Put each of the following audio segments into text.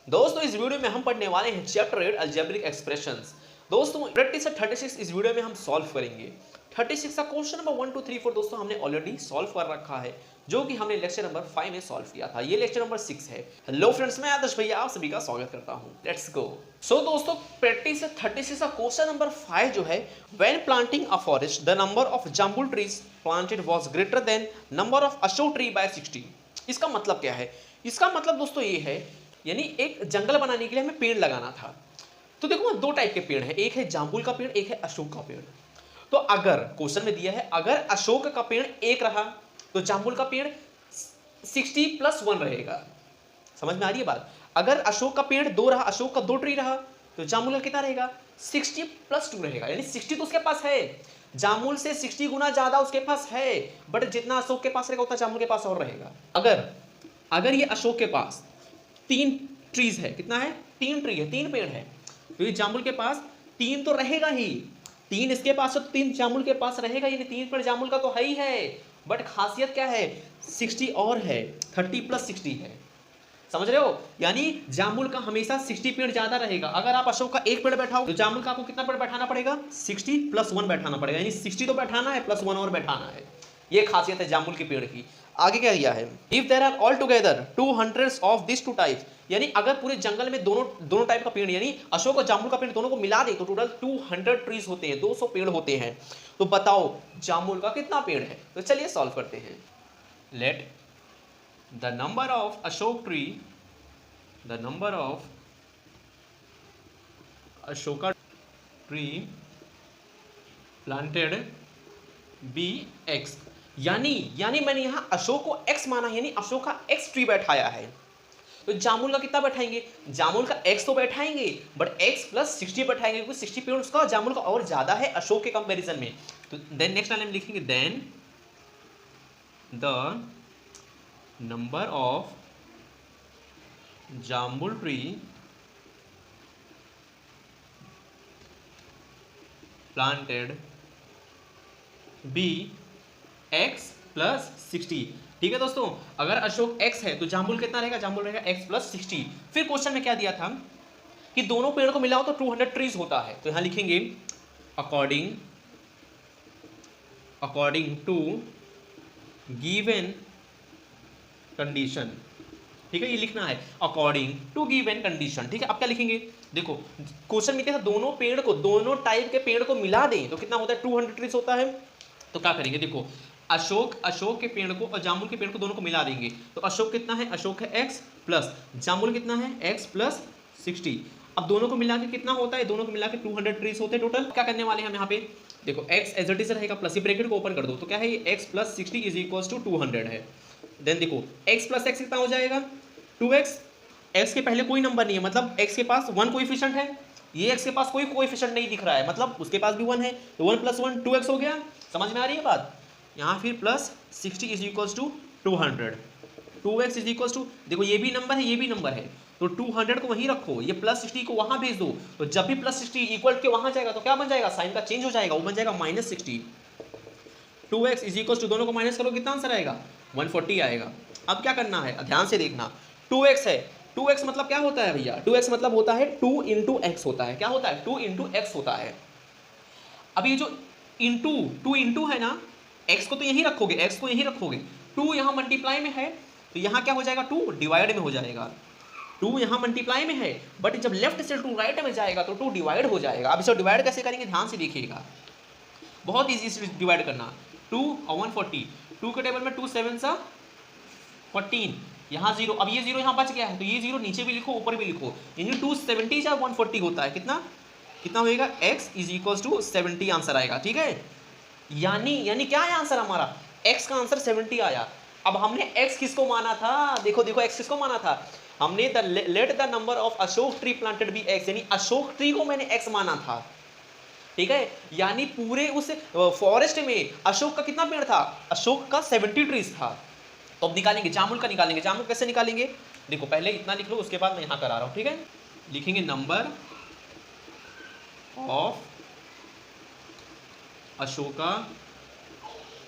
दोस्तों इस वीडियो में हम पढ़ने वाले हैं चैप्टर 8 अलजेब्रिक एक्सप्रेशंस। दोस्तों प्रैक्टिस से 36 इस वीडियो में हम सॉल्व करेंगे। 36 का क्वेश्चन नंबर 1 2 3 4 दोस्तों हमने ऑलरेडी सॉल्व कर रखा है, जो कि हमने लेक्चर नंबर 5 में सॉल्व किया था। ये लेक्चर नंबर 6 है। हेलो फ्रेंड्स, मैं आदर्श भैया आप सभी का स्वागत करता हूं। Let's go. सो दोस्तों प्रैक्टिस से 36 का क्वेश्चन नंबर 5 जो है, when planting a forest the number of jamun trees planted was greater than number of Ashok tree bye 60। इसका मतलब क्या है? इसका मतलब दोस्तों ये है, यानी एक जंगल बनाने के लिए हमें पेड़ लगाना था। तो देखो दो टाइप के पेड़ हैं, एक है जामुन का पेड़, एक है अशोक का पेड़। तो अगर क्वेश्चन में दिया है अगर अशोक का पेड़ 1 रहा तो जामुन का पेड़ 60 + 1 रहेगा। समझ में आ रही है बात? अगर अशोक का पेड़ 2 रहा, अशोक का 2 ट्री रहा, तो जामुन का कितना रहेगा? 60 + 2 रहेगा। यानी 60 तो उसके पास है, जामुन से 60 गुना ज्यादा उसके पास है, बट जितना अशोक के पास रहेगा उतना जामुन के पास और रहेगा। अगर ये अशोक के पास 3 ट्रीज है, कितना है? 3 ट्री है, 3 पेड़ है, तो ये जामुन के पास 3 तो रहेगा ही। 3 इसके पास है तो 3 जामुन के पास रहेगा, यानी 3 पेड़ जामुन का तो है ही है। बट खासियत क्या है? 60 और है, 30 + 60 है। समझ रहे हो? यानी जामुन का हमेशा 60 पेड़ ज्यादा रहेगा। अगर आप अशोक का 1 पेड़ बैठाओ तो जामुन का आपको कितना पेड़ बैठाना पड़ेगा? 60 + 1 बैठाना पड़ेगा। यानी 60 तो बैठाना है, +1 और बैठाना है। ये खासियत है जामुन के पेड़ की। आगे क्या दिया है? If there are all together 200 of this two types, यानी अगर पूरे जंगल में दोनों टाइप का पेड़, यानी अशोक और जामुन का पेड़ दोनों को मिला दे तो टोटल 200 ट्रीज होते हैं, 200 पेड़ होते हैं। तो बताओ जामुन का कितना पेड़ है? तो चलिए सॉल्व करते हैं। Let the number of Ashok tree, the number of Ashoka tree planted be X. यानी मैंने यहां अशोक को x माना, यानी अशोक का x ट्री बैठाया है। तो जामुन का कितना बैठाएंगे? जामुन का x तो बैठाएंगे, बट x + 60 बैठाएंगे, क्योंकि 60 पेड़ उसका जामुन का और ज्यादा है अशोक के कंपैरिजन में। तो देन नेक्स्ट लाइन में लिखेंगे then the number of jamun tree planted be x + 60। ठीक है दोस्तों, अगर अशोक x है तो जामुन कितना रहेगा? जामुन रहेगा x + 60। फिर क्वेश्चन में क्या दिया था कि दोनों पेड़ को मिलाओ तो 200 ट्रीज होता है। तो यहां लिखेंगे अकॉर्डिंग टू गिवन कंडीशन। ठीक है, ये लिखना है अकॉर्डिंग टू गिवन कंडीशन। ठीक है, अब क्या लिखेंगे? देखो क्वेश्चन में क्या था, दोनों पेड़ को, दोनों टाइप के पेड़ को मिला दें तो कितना होता है? 200 ट्रीज होता है। तो क्या करेंगे? देखो अशोक के पेड़ को और जामुन के पेड़ को दोनों को मिला देंगे। तो अशोक कितना है? अशोक है x प्लस जामुन कितना है? x + 60। अब दोनों को मिला के कितना होता है? दोनों को मिला के 200 ट्रीज होते हैं टोटल। क्या करने वाले हैं हम यहाँ पे? देखो x एज इट इज रहेगा, प्लस ही ब्रैकेट को ओपन कर दो, तो क्या है ये? x + 60 = 200 है। देन देखो x + x कितना हो जाएगा? 2x। x के पहले कोई नंबर नहीं है, मतलब x के पास 1 कोएफिशिएंट है, ये x के पास कोई कोएफिशिएंट नहीं दिख रहा है, मतलब उसके पास भी 1 है, तो 1 + 1 2x हो गया। समझ में आ रही है बात? यहाँ फिर प्लस 60 = 200, 2x देखो ये भी नंबर है, ये भी नंबर है, तो 200 को वहीं रखो, ये +60 को वहां भेज दो, तो जब भी +60 इक्वल के वहां जाएगा तो क्या बन जाएगा? साइन का चेंज हो जाएगा, वो बन जाएगा -60। 2x दोनों को माइनस करो, कितना आंसर आएगा? 140 आएगा। अब क्या करना है, ध्यान से देखना। 2x है, 2x मतलब क्या होता है भैया? 2x मतलब होता है 2 × x होता है। क्या होता है? 2 × x होता है। अब ये जो टू इंटू है ना, x को तो यहीं रखोगे, x को यहीं रखोगे, 2 यहाँ मल्टीप्लाई में है तो यहाँ क्या हो जाएगा? 2 डिवाइड में हो जाएगा। 2 यहाँ मल्टीप्लाई में है, बट जब लेफ्ट से 2 राइट में जाएगा तो 2 डिवाइड हो जाएगा। अब इसे डिवाइड कैसे करेंगे? ध्यान से देखिएगा, बहुत ईजी से डिवाइड करना। 2 और 140, 2 के टेबल में 2 7 सा 14, यहाँ 0, अब ये 0 यहाँ बच गया है, तो ये 0 नीचे भी लिखो ऊपर भी लिखो, यानी 270 या 140 होता है। कितना होएगा? x = 70 आंसर आएगा। ठीक है, यानी क्या है आंसर हमारा? x का आंसर 70 आया। अब हमने x किसको माना था? देखो x किसको माना था? हमने let the number of Ashok tree planted be x, यानी अशोक ट्री को मैंने x माना था। ठीक है, यानी पूरे उस फॉरेस्ट में अशोक का कितना पेड़ था? अशोक का 70 ट्रीज था। तो अब निकालेंगे जामुन का, निकालेंगे। जामुन कैसे निकालेंगे? देखो पहले इतना लिख लो, उसके बाद मैं यहां करा रहा हूं। ठीक है, लिखेंगे number of Ashoka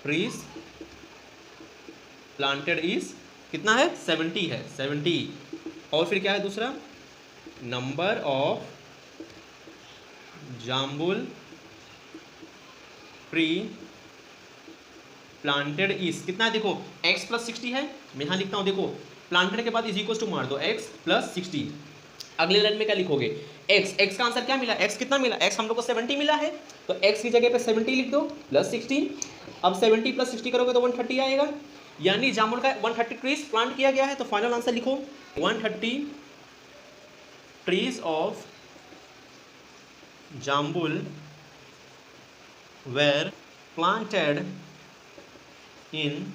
trees planted is कितना है? 70 है, 70। और फिर क्या है दूसरा? Number of jambul tree planted is कितना है, देखो x प्लस 60 है, मैं यहाँ लिखता हूँ, देखो प्लांटेड के बाद इज इक्वल टू मार दो x प्लस 60। अगले लाइन में क्या लिखोगे, x का आंसर क्या मिला, x कितना मिला, x हम लोग को 70 मिला है, तो x की जगह पे 70 लिख दो प्लस 60। अब 70 प्लस 60 करोगे तो 130 आएगा, यानी जामुन का 130 ट्रीज प्लांट किया गया है। तो फाइनल आंसर लिखो 130 trees of jambul were planted in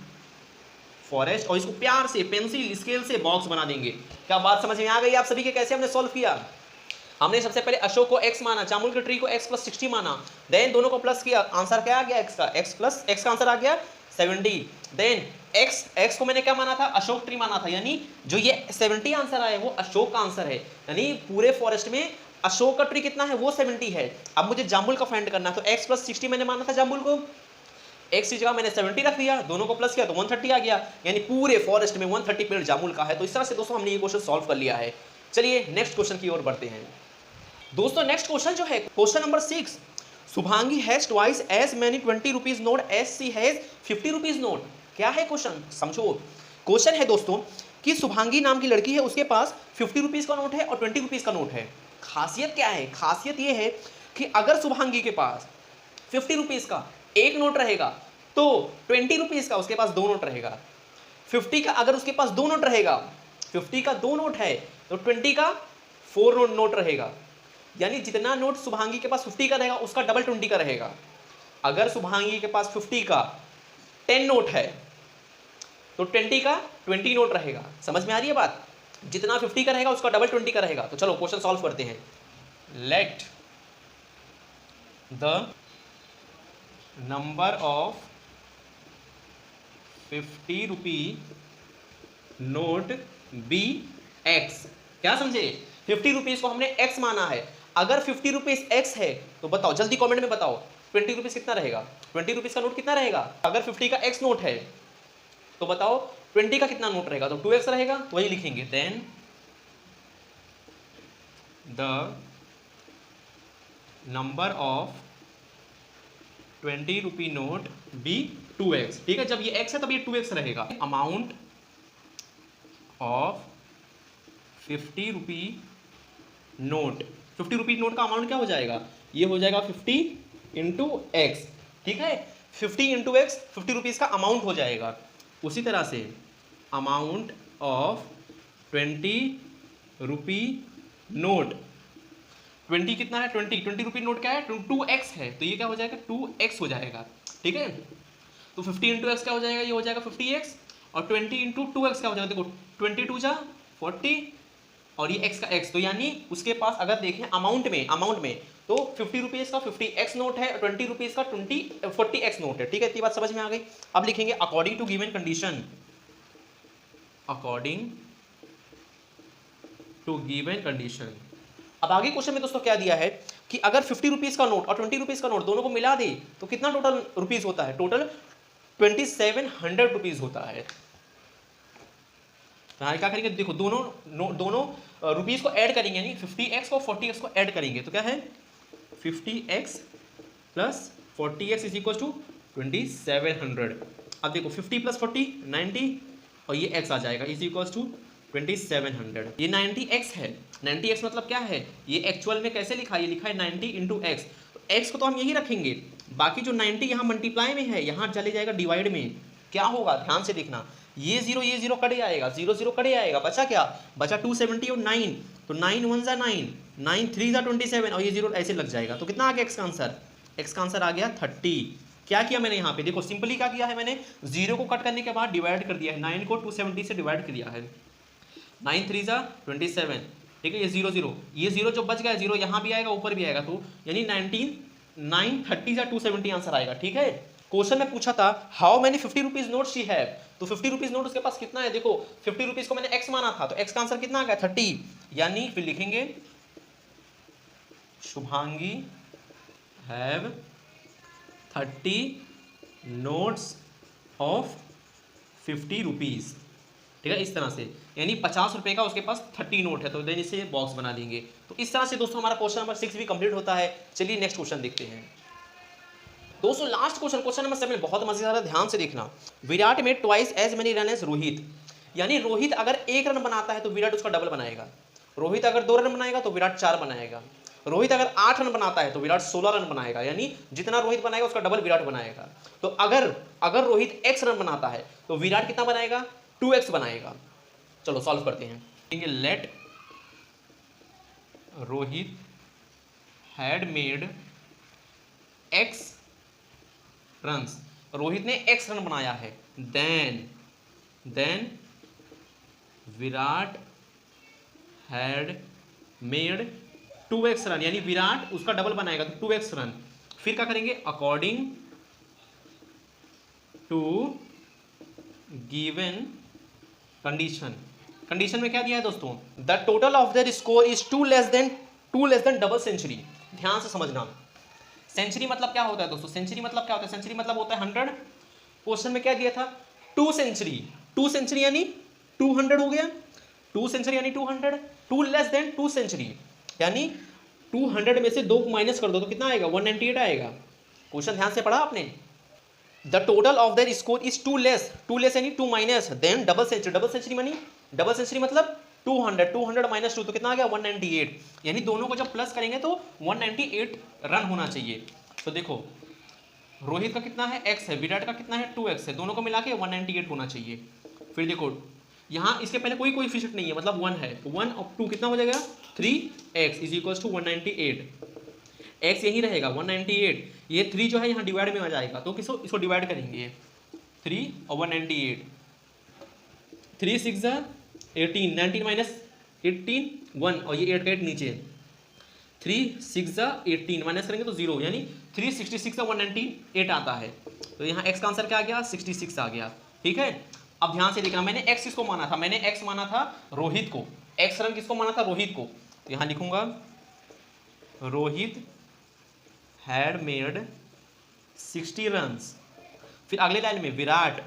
forest. और इसको प्यार से पेंसिल स्केल से बॉक्स बना देंगे। क्या बात समझ में आ गई आप सभी के, कैसे हमने सॉल्व किया। हमने सबसे पहले अशोक को x माना, जामुन के ट्री को x प्लस 60 माना, देन दोनों को प्लस किया, आंसर क्या आ गया x का, x प्लस x का आंसर आ गया 70। देन x को मैंने क्या माना था, अशोक ट्री माना था, यानी जो ये 70 आंसर आया वो अशोक का आंसर है, यानी पूरे फॉरेस्ट में अशोक का ट्री कितना है, वो 70 है। अब मुझे जामुल का फाइंड करना है, तो x प्लस 60 मैंने माना था जामुल को, x की जगह मैंने 70 रख दिया, दोनों को प्लस किया तो 130 आ गया, यानी पूरे फॉरेस्ट में 130 पेड़ जामुल का है। तो इस तरह से दोस्तों हमने ये क्वेश्चन सॉल्व कर लिया है। चलिए नेक्स्ट क्वेश्चन की ओर बढ़ते हैं। दोस्तों नेक्स्ट क्वेश्चन जो है question number 6, Shubhangi has twice as many 20 rupees note as she has 50 rupees note. क्या है क्वेश्चन, समझो। क्वेश्चन है दोस्तों कि शुभांगी नाम की लड़की है, उसके पास 50 रुपीज का नोट है और 20 रुपीज का नोट है। खासियत क्या है, खासियत ये है कि अगर शुभांगी के पास 50 रुपीज का एक नोट रहेगा तो 20 रुपीज का उसके पास दो नोट रहेगा। 50 का अगर उसके पास दो नोट रहेगा, 50 का दो नोट है तो 20 का 4 नोट रहेगा, यानी जितना नोट शुभांगी के पास 50 का रहेगा उसका डबल 20 का रहेगा। अगर शुभांगी के पास 50 का 10 नोट है तो 20 का 20 नोट रहेगा। समझ में आ रही है बात, जितना 50 का रहेगा उसका डबल 20 का रहेगा। तो चलो क्वेश्चन सॉल्व करते हैं। Let the number of 50 rupee note be x। क्या समझे, 50 रुपीज को हमने x माना है। अगर 50 रुपीज x है तो बताओ, जल्दी कमेंट में बताओ 20 रुपीज कितना रहेगा, 20 रुपीज का नोट कितना रहेगा। अगर 50 का x नोट है तो बताओ 20 का कितना नोट रहेगा, तो 2x रहेगा, वही लिखेंगे। Then the number of 20 rupee note be 2x। ठीक है, जब ये x है तब ये 2x रहेगा। Amount of 50 rupee note, 50 rupee note का अमाउंट क्या हो जाएगा, ये हो जाएगा 50 इंटू एक्स। ठीक है, 50 इंटू एक्स 50 रुपीज़ का अमाउंट हो जाएगा। उसी तरह से अमाउंट ऑफ 20 रुपी नोट, 20 कितना है, 20 रुपी नोट क्या है, 2x है, तो ये क्या हो जाएगा 2x हो जाएगा। ठीक है, तो 50 इंटू एक्स क्या हो जाएगा, ये हो जाएगा 50x, और 20 इंटू 2x क्या हो जाएगा, देखो 22 जा 40 और ये x का x, तो यानी उसके पास अगर देखें अमाउंट में तो 50 रुपीज़ का 50x नोट है, 20 रुपीज़ का 40x नोट है। ठीक है, इतनी बात समझ में आ गई। अब लिखेंगे according to given condition, according to given condition. अब आगे क्वेश्चन में दोस्तों क्या दिया है कि अगर 50 रुपीज़ का नोट और 20 रुपीज़ का नोट दोनों को मिला दे तो कितना टोटल रुपीज़ होता है, टोटल 2700 रुपीज़ होता है। क्या करेंगे, देखो दोनों रुपीज़ को ऐड करेंगे, यानी 50x को 40x को ऐड करेंगे, तो क्या है 50x plus 40x is equal to 2700। अब देखो 50 प्लस 40 90 और ये x आ जाएगा इज इक्वल टू 2700। ये 90x है, 90x मतलब क्या है, ये एक्चुअल में कैसे लिखा है, ये लिखा है 90 इंटू एक्स। तो x को तो हम यही रखेंगे, बाकी जो 90 यहाँ मल्टीप्लाई में है यहाँ चले जाएगा डिवाइड में। क्या होगा ध्यान से देखना, ये जीरो कट आएगा, 0 0 कट आएगा, बचा क्या, बचा 270 और 9, तो 9 1 जा 9, 9 3 जा 27 और ये 0 ऐसे लग जाएगा। तो कितना आ गया x का आंसर, x का आंसर आ गया 30। क्या किया मैंने यहाँ पे, देखो सिंपली क्या किया है मैंने, 0 को कट करने के बाद डिवाइड कर दिया है, 9 को 270 से डिवाइड किया है, 9 3 जा 27। ठीक है, ये 0 0, ये 0 जो बच गया 0 यहाँ भी आएगा ऊपर भी आएगा, तो यानी 9 30 जा 270 आंसर आएगा। ठीक है, क्वेश्चन में पूछा था how many 50 rupees note she है, तो 50 रुपीज नोट उसके पास कितना है, देखो 50 रुपीज को मैंने x माना था तो x का आंसर कितना आ गया 30, यानी फिर लिखेंगे Shubhangi have 30 notes of 50 rupees. ठीक है, इस तरह से यानी 50 रुपये का उसके पास 30 नोट है, तो देन इसे बॉक्स बना देंगे। तो इस तरह से दोस्तों हमारा क्वेश्चन नंबर 6 भी कंप्लीट होता है। चलिए नेक्स्ट क्वेश्चन देखते हैं दोस्तों। लास्ट क्वेश्चन, क्वेश्चन नंबर 7 बहुत मजेदार है, ध्यान से देखना। Virat made twice as many run as Rohit, यानी रोहित अगर 1 रन बनाता है तो विराट उसका डबल बनाएगा। रोहित अगर 2 रन बनाएगा तो विराट 4 बनाएगा। रोहित अगर 8 रन बनाता है तो विराट 16 रन बनाएगा, यानी जितना रोहित बनाएगा उसका डबल विराट बनाएगा। तो अगर रोहित x रन बनाता है तो विराट कितना बनाएगा, 2x बनाएगा। चलो सॉल्व करते हैं। Let Rohit had made x runs, Rohit ने x रन बनाया है, then Virat had made 2x run, यानी विराट उसका डबल बनाएगा तो 2x रन। फिर क्या करेंगे, according to given condition. Condition में क्या दिया है दोस्तों, the total of their score is two less than double century. ध्यान से समझना, सेंचुरी मतलब क्या होता है दोस्तों, सेंचुरी मतलब क्या होता है, सेंचुरी मतलब होता है 100। क्वेश्चन में क्या दिया था, 2 सेंचुरी यानी 200 हो गया, 2 सेंचुरी यानी 200, 2 लेस देन 2 सेंचुरी यानी 200 में से 2 माइनस कर दो तो कितना आएगा, 198 आएगा। क्वेश्चन ध्यान से पढ़ा आपने। The total of their score is two less यानी 2 माइनस देन डबल सेंचुरी मतलब 200 माइनस 2 तो कितना आ गया, 198, यानी दोनों को जब प्लस करेंगे तो 198 रन होना चाहिए। तो देखो रोहित का कितना है, x है, विराट का कितना है, 2x है, दोनों को मिला के 198 होना चाहिए। फिर देखो यहाँ इसके पहले कोई कोएफिशिएंट नहीं है, मतलब 1 है, तो 1 और 2 कितना हो जाएगा, 3x is equal to 198। x यही रहेगा 198, ये 3 जो है यहाँ डिवाइड में आ जाएगा, तो इसको डिवाइड करेंगे, 3 और 198, 3 6 18, 19 माइनस 18 1, और ये 8 का 8 नीचे, 3 6 18 माइनस करेंगे तो 0, यानी 366 का 198 आता है। तो यहाँ x का आंसर क्या आ गया, 66 आ गया। ठीक है, अब ध्यान से देखना, मैंने x किसको माना था, मैंने x माना था रोहित को, x रन किसको माना था, रोहित को। तो यहाँ लिखूंगा रोहित हैड मेड 60 रन्स। फिर अगले लाइन में विराट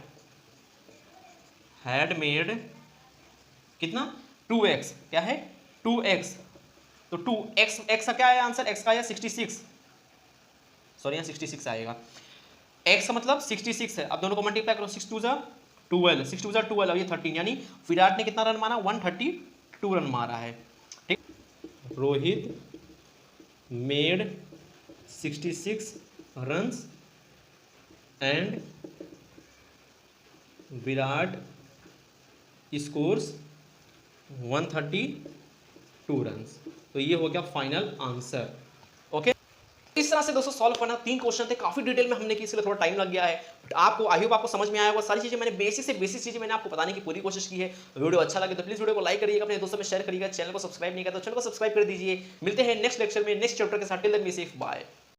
हैड मेड कितना, 2x, क्या है 2x, तो 2x का क्या है आंसर, x का आया 66, सॉरी यहाँ 66 आएगा, x का मतलब 66 है। अब दोनों को मल्टीप्लाई करो, 6 2 12, 6 2 12 और ये 13, यानी विराट ने कितना रन मारा, 132 रन मारा है। ठीक, Rohit made 66 runs and Virat scores 132 runs. तो ये हो गया फाइनल आंसर। ओके, इस तरह से दोस्तों सॉल्व करना, 3 क्वेश्चन थे, काफी डिटेल में हमने की, इसलिए थोड़ा टाइम लग गया है, बट आपको आई होप आपको समझ में आया होगा। सारी चीजें मैंने बेसिक से बेसिक चीजें मैंने आपको बताने की पूरी कोशिश की है। वीडियो अच्छा लगे तो प्लीज वीडियो को लाइक करिएगा, अपने दोस्तों में शेयर करिएगा, चैनल को सब्सक्राइब नहीं किया तो चैनल को सब्सक्राइब कर दीजिए। मिलते हैं नेक्स्ट लेक्चर में नेक्स्ट चैप्टर के साथ, till then be safe, bye.